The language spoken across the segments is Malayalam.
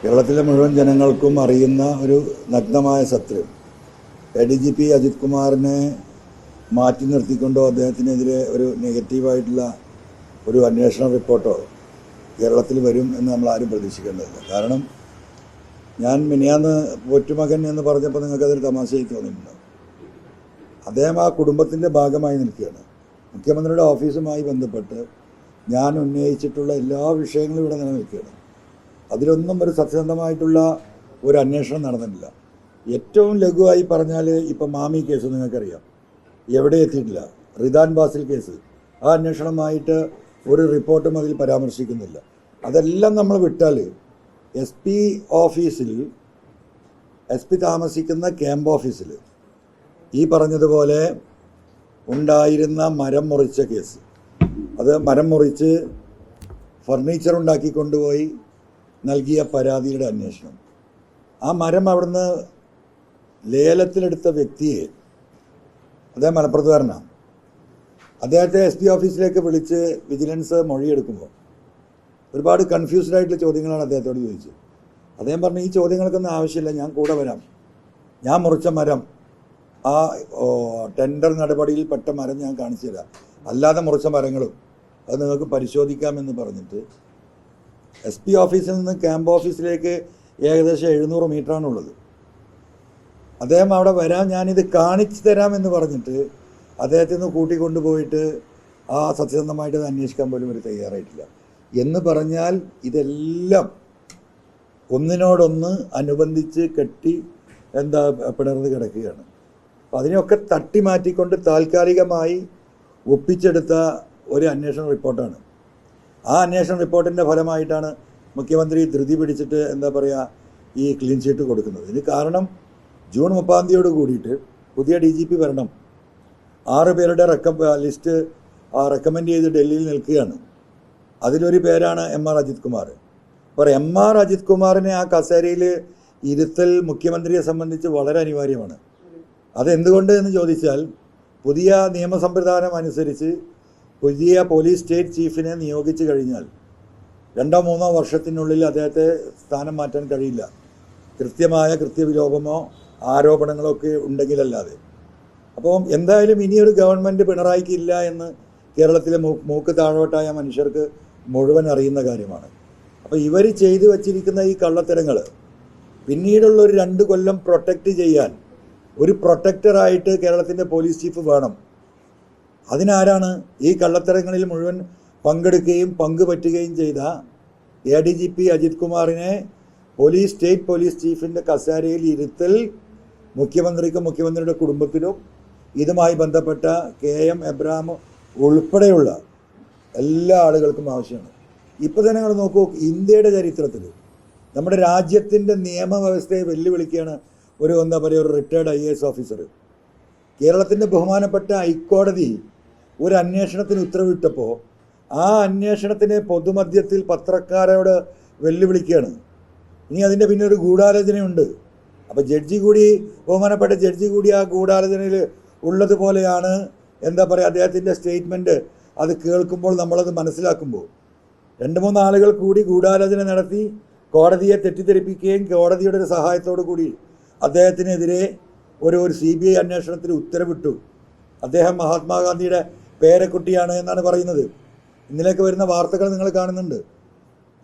കേരളത്തിലെ മുഴുവൻ ജനങ്ങൾക്കും അറിയുന്ന ഒരു നഗ്നമായ സത്യം, ADGP അജിത് കുമാറിനെ മാറ്റി നിർത്തിക്കൊണ്ടോ അദ്ദേഹത്തിനെതിരെ ഒരു നെഗറ്റീവായിട്ടുള്ള ഒരു അന്വേഷണ റിപ്പോർട്ടോ കേരളത്തിൽ വരും എന്ന് നമ്മൾ ആരും പ്രതീക്ഷിക്കേണ്ടതില്ല. കാരണം ഞാൻ മിനിയാന്ന് പോറ്റുമകൻ എന്ന് പറഞ്ഞപ്പോൾ നിങ്ങൾക്കതൊരു തമാശയായി തോന്നിയിട്ടുണ്ട്. അദ്ദേഹം ആ കുടുംബത്തിൻ്റെ ഭാഗമായി നിൽക്കുകയാണ്. മുഖ്യമന്ത്രിയുടെ ഓഫീസുമായി ബന്ധപ്പെട്ട് ഞാൻ ഉന്നയിച്ചിട്ടുള്ള എല്ലാ വിഷയങ്ങളും ഇവിടെ നിലനിൽക്കുകയാണ്. അതിലൊന്നും ഒരു സത്യസന്ധമായിട്ടുള്ള ഒരു അന്വേഷണം നടന്നിട്ടില്ല. ഏറ്റവും ലഘുവായി പറഞ്ഞാൽ ഇപ്പം മാമി കേസ് നിങ്ങൾക്കറിയാം, എവിടെ എത്തിയിട്ടില്ല. റിദാൻ ബാസിൽ കേസ്, ആ അന്വേഷണമായിട്ട് ഒരു റിപ്പോർട്ടും അതിൽ പരാമർശിക്കുന്നില്ല. അതെല്ലാം നമ്മൾ വിട്ടാൽ SP താമസിക്കുന്ന ക്യാമ്പ് ഓഫീസിൽ ഈ പറഞ്ഞതുപോലെ ഉണ്ടായിരുന്ന മരം മുറിച്ച കേസ്, അത് മരം മുറിച്ച് ഫർണിച്ചർ ഉണ്ടാക്കി കൊണ്ടുപോയി നൽകിയ പരാതിയുടെ അന്വേഷണം, ആ മരം അവിടുന്ന് ലേലത്തിലെടുത്ത വ്യക്തിയെ, അദ്ദേഹം മലപ്പുറത്തുകാരനാണ്, അദ്ദേഹത്തെ SP ഓഫീസിലേക്ക് വിളിച്ച് വിജിലൻസ് മൊഴിയെടുക്കുമ്പോൾ ഒരുപാട് കൺഫ്യൂസ്ഡ് ആയിട്ടുള്ള ചോദ്യങ്ങളാണ് അദ്ദേഹത്തോട് ചോദിച്ചത്. അദ്ദേഹം പറഞ്ഞു, ഈ ചോദ്യങ്ങൾക്കൊന്നും ആവശ്യമില്ല, ഞാൻ കൂടെ വരാം, ഞാൻ മുറിച്ച മരം, ആ ടെൻഡർ നടപടിയിൽ പെട്ട മരം ഞാൻ കാണിച്ചു തരാം, അല്ലാതെ മുറിച്ച മരങ്ങളും അത് നിങ്ങൾക്ക് പരിശോധിക്കാമെന്ന് പറഞ്ഞിട്ട് SP ഓഫീസിൽ നിന്ന് ക്യാമ്പ് ഓഫീസിലേക്ക് ഏകദേശം 700 മീറ്ററാണുള്ളത്. അദ്ദേഹം അവിടെ വരാം, ഞാനിത് കാണിച്ചു തരാമെന്ന് പറഞ്ഞിട്ട് അദ്ദേഹത്തിൽ നിന്ന് കൂട്ടിക്കൊണ്ടുപോയിട്ട് ആ സത്യസന്ധമായിട്ട് അത് അന്വേഷിക്കാൻ പോലും ഒരു തയ്യാറായിട്ടില്ല. എന്ന് പറഞ്ഞാൽ ഇതെല്ലാം ഒന്നിനോടൊന്ന് അനുബന്ധിച്ച് കെട്ടി പിണർന്ന് കിടക്കുകയാണ്. അപ്പം അതിനെയൊക്കെ തട്ടി മാറ്റിക്കൊണ്ട് താൽക്കാലികമായി ഒപ്പിച്ചെടുത്ത ഒരു അന്വേഷണ റിപ്പോർട്ടാണ്. ആ അന്വേഷണ റിപ്പോർട്ടിൻ്റെ ഫലമായിട്ടാണ് മുഖ്യമന്ത്രി ധൃതി പിടിച്ചിട്ട് ഈ ക്ലീൻ ചീറ്റ് കൊടുക്കുന്നത്. ഇതിന് കാരണം ജൂൺ 30 കൂടിയിട്ട് പുതിയ DGP വരണം. 6 പേരുടെ ലിസ്റ്റ് റെക്കമെൻഡ് ചെയ്ത് ഡൽഹിയിൽ നിൽക്കുകയാണ്. അതിലൊരു പേരാണ് MR അജിത് കുമാർ. അപ്പോൾ MR അജിത് കുമാറിനെ ആ കസേരയിൽ ഇരുത്തൽ മുഖ്യമന്ത്രിയെ സംബന്ധിച്ച് വളരെ അനിവാര്യമാണ്. അതെന്തുകൊണ്ട് എന്ന് ചോദിച്ചാൽ, പുതിയ നിയമസംവിധാനം അനുസരിച്ച് പുതിയ പോലീസ് സ്റ്റേറ്റ് ചീഫിനെ നിയോഗിച്ചു കഴിഞ്ഞാൽ 2-3 വർഷത്തിനുള്ളിൽ അദ്ദേഹത്തെ സ്ഥാനം മാറ്റാൻ കഴിയില്ല, കൃത്യമായ കൃത്യവിലോപമോ ആരോപണങ്ങളോ ഒക്കെ ഉണ്ടെങ്കിലല്ലാതെ. അപ്പോൾ എന്തായാലും ഇനിയൊരു ഗവൺമെൻറ് പിണറായിക്ക് ഇല്ല എന്ന് കേരളത്തിലെ മൂക്ക് താഴോട്ടായ മനുഷ്യർക്ക് മുഴുവൻ അറിയുന്ന കാര്യമാണ്. അപ്പോൾ ഇവർ ചെയ്തു വച്ചിരിക്കുന്ന ഈ കള്ളത്തരങ്ങൾ പിന്നീടുള്ള ഒരു 2 കൊല്ലം പ്രൊട്ടക്റ്റ് ചെയ്യാൻ ഒരു പ്രൊട്ടക്ടറായിട്ട് കേരളത്തിൻ്റെ പോലീസ് ചീഫ് വേണം. അതിനാരാണ്? ഈ കള്ളത്തരങ്ങളിൽ മുഴുവൻ പങ്കെടുക്കുകയും പങ്കുപറ്റുകയും ചെയ്ത ADGP അജിത് കുമാറിനെ സ്റ്റേറ്റ് പോലീസ് ചീഫിൻ്റെ കസേരയിൽ ഇരുത്തൽ മുഖ്യമന്ത്രിക്കും മുഖ്യമന്ത്രിയുടെ കുടുംബത്തിനും ഇതുമായി ബന്ധപ്പെട്ട KM എബ്രഹാം ഉൾപ്പെടെയുള്ള എല്ലാ ആളുകൾക്കും ആവശ്യമാണ്. ഇപ്പോൾ തന്നെ നിങ്ങൾ നോക്കൂ, ഇന്ത്യയുടെ ചരിത്രത്തിൽ നമ്മുടെ രാജ്യത്തിൻ്റെ നിയമവ്യവസ്ഥയെ വെല്ലുവിളിക്കുകയാണ് ഒരു റിട്ടയർഡ് IAS ഓഫീസർ. കേരളത്തിൻ്റെ ബഹുമാനപ്പെട്ട ഹൈക്കോടതി ഒരു അന്വേഷണത്തിന് ഉത്തരവിട്ടപ്പോൾ ആ അന്വേഷണത്തിനെ പൊതുമധ്യത്തിൽ പത്രക്കാരോട് വെല്ലുവിളിക്കുകയാണ്. ഇനി അതിൻ്റെ പിന്നെ ഒരു ഗൂഢാലോചനയുണ്ട്. അപ്പോൾ ബഹുമാനപ്പെട്ട ജഡ്ജി കൂടി ആ ഗൂഢാലോചനയിൽ ഉള്ളതുപോലെയാണ് അദ്ദേഹത്തിൻ്റെ സ്റ്റേറ്റ്മെൻറ്റ്. അത് കേൾക്കുമ്പോൾ നമ്മളത് മനസ്സിലാക്കുമ്പോൾ 2-3 ആളുകൾ കൂടി ഗൂഢാലോചന നടത്തി കോടതിയെ തെറ്റിദ്ധരിപ്പിക്കുകയും കോടതിയുടെ ഒരു സഹായത്തോടു കൂടി അദ്ദേഹത്തിനെതിരെ ഒരു CBI അന്വേഷണത്തിന് ഉത്തരവിട്ടു. അദ്ദേഹം മഹാത്മാഗാന്ധിയുടെ പേരക്കുട്ടിയാണ് എന്നാണ് പറയുന്നത്. ഇന്നലേക്ക് വരുന്ന വാർത്തകൾ നിങ്ങൾ കാണുന്നുണ്ട്.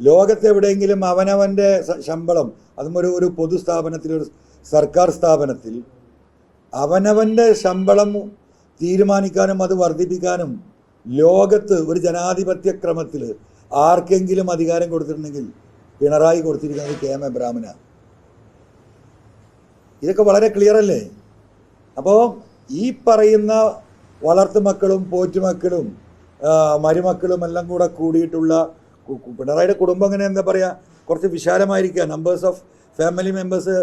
ലോകത്തെവിടെയെങ്കിലും അവനവൻ്റെ ശമ്പളം, അതും ഒരു പൊതുസ്ഥാപനത്തിൽ, ഒരു സർക്കാർ സ്ഥാപനത്തിൽ അവനവൻ്റെ ശമ്പളം തീരുമാനിക്കാനും അത് വർദ്ധിപ്പിക്കാനും ലോകത്ത് ഒരു ജനാധിപത്യ ക്രമത്തിൽ ആർക്കെങ്കിലും അധികാരം കൊടുത്തിട്ടുണ്ടെങ്കിൽ പിണറായി കൊടുത്തിരിക്കുന്നത് KM എബ്രഹാമിനാണ്. ഇതൊക്കെ വളരെ ക്ലിയർ അല്ലേ? അപ്പോൾ ഈ പറയുന്ന വളർത്തുമക്കളും പോറ്റുമക്കളും മരുമക്കളും എല്ലാം കൂടിയിട്ടുള്ള പിണറായിയുടെ കുടുംബം അങ്ങനെ കുറച്ച് വിശാലമായിരിക്കുക. നമ്പേഴ്സ് ഓഫ് ഫാമിലി മെമ്പേഴ്സ്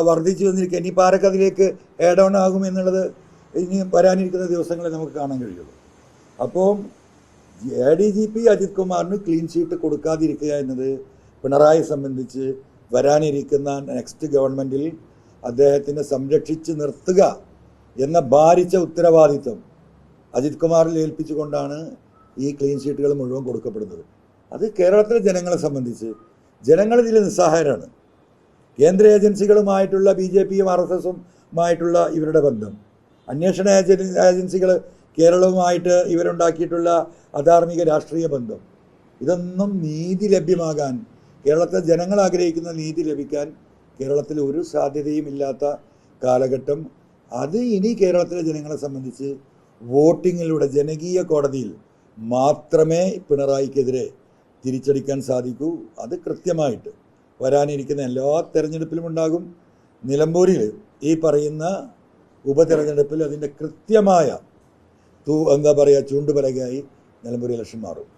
വർദ്ധിച്ചു വന്നിരിക്കുക. ഇനിയിപ്പോൾ ആരൊക്കെ അതിലേക്ക് ആഡ് ഓൺ ആകും എന്നുള്ളത് ഇനി വരാനിരിക്കുന്ന ദിവസങ്ങളെ നമുക്ക് കാണാൻ കഴിയുള്ളൂ. അപ്പോൾ ADGP അജിത് കുമാറിന് ക്ലീൻ ചീറ്റ് കൊടുക്കാതിരിക്കുക എന്നത് പിണറായി സംബന്ധിച്ച് വരാനിരിക്കുന്ന നെക്സ്റ്റ് ഗവൺമെൻറ്റിൽ അദ്ദേഹത്തിനെ സംരക്ഷിച്ച് നിർത്തുക എന്ന ഭാരിച്ച ഉത്തരവാദിത്വം അജിത് കുമാറിൽ ഏൽപ്പിച്ചുകൊണ്ടാണ് ഈ ക്ലീൻ ഷീറ്റുകൾ മുഴുവൻ കൊടുക്കപ്പെടുന്നത്. അത് കേരളത്തിലെ ജനങ്ങളെ സംബന്ധിച്ച് ജനങ്ങളിതിൽ നിസ്സഹായരാണ്. കേന്ദ്ര ഏജൻസികളുമായിട്ടുള്ള BJPയും RSSുമായിട്ടുള്ള ഇവരുടെ ബന്ധം, അന്വേഷണ ഏജൻസികൾ കേരളവുമായിട്ട് ഇവരുണ്ടാക്കിയിട്ടുള്ള അധാർമിക രാഷ്ട്രീയ ബന്ധം, ഇതൊന്നും നീതി ലഭ്യമാകാൻ, കേരളത്തിലെ ജനങ്ങൾ ആഗ്രഹിക്കുന്ന നീതി ലഭിക്കാൻ കേരളത്തിൽ ഒരു സാധ്യതയും ഇല്ലാത്ത കാലഘട്ടം. അത് ഇനി കേരളത്തിലെ ജനങ്ങളെ സംബന്ധിച്ച് വോട്ടിങ്ങിലൂടെ ജനകീയ കോടതിയിൽ മാത്രമേ പിണറായിക്കെതിരെ തിരിച്ചടിക്കാൻ സാധിക്കൂ. അത് കൃത്യമായിട്ട് വരാനിരിക്കുന്ന എല്ലാ തെരഞ്ഞെടുപ്പിലും ഉണ്ടാകും. നിലമ്പൂരിൽ ഈ പറയുന്ന ഉപതെരഞ്ഞെടുപ്പിൽ അതിൻ്റെ കൃത്യമായ ചൂണ്ടുപലകയായി നിലമ്പൂർ ഇലക്ഷൻ മാറും.